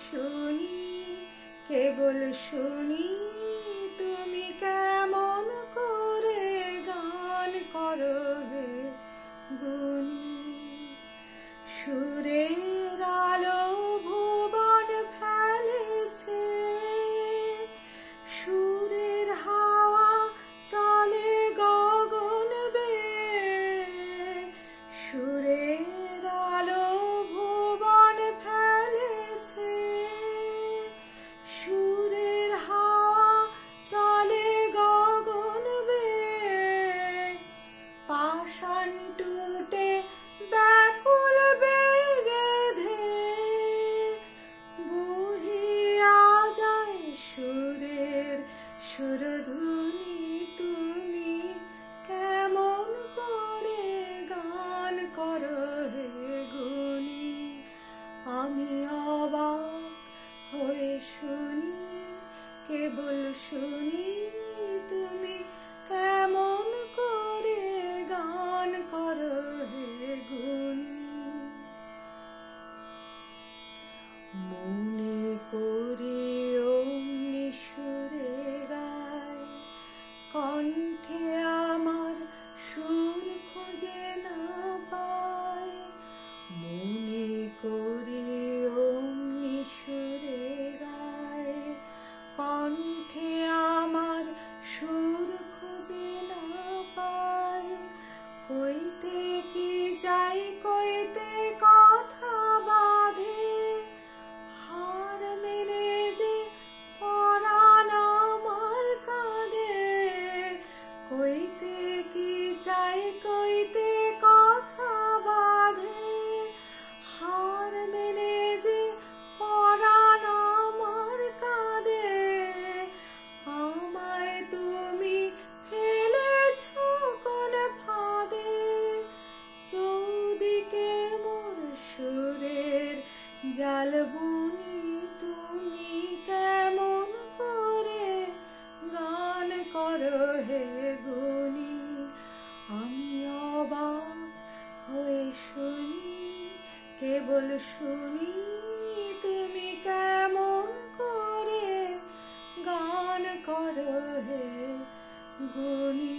শুনি, কেবল শুনি তুমি কেমন করে গান করো হে গুণী। সুরের আলো ভুবন ফেলেছে, সুরের হাওয়া চলে গগন বেয়ে। সুরের আলো ভুবন ফেলেছে, সুরের হাওয়া চলে গগন বেয়ে। পাষাণ টুটে ব্যাকুল বেগে বহিয়া যায় সুরের সুরধুনী। তুমি কেমন করে গান করো হে গুণী। আমি অবাক হয়ে শুনি, কেবল শুনি তুমি কেমন করে গান করো হে গুণী। মনে করি অমনি সুরে গায়, কণ্ঠে আমার সুর খুঁজে না পায়। মনে করি অমনি সুরে গায়, কণ্ঠে আমার সুর খুঁজে না পায়। কইতে কি চাই, কইতে কথা বাঁধে, হার মেনে যে পরাণ আমার কাঁদে। কইতে কি চাই, কইতে কথা বাঁধে, হার মেনে যে পরাণ আমার কাঁদে। আমায় তুমি ফেলেছো কোন ফাঁদে, চৌদিকে মোর সুরের জাল বুনি। তুমি কেমন করে গান করো হে গুণী। আমি অবাক হয়ে শুনি, কেবল শুনি তুমি কেমন করে গান করো হে গুণী।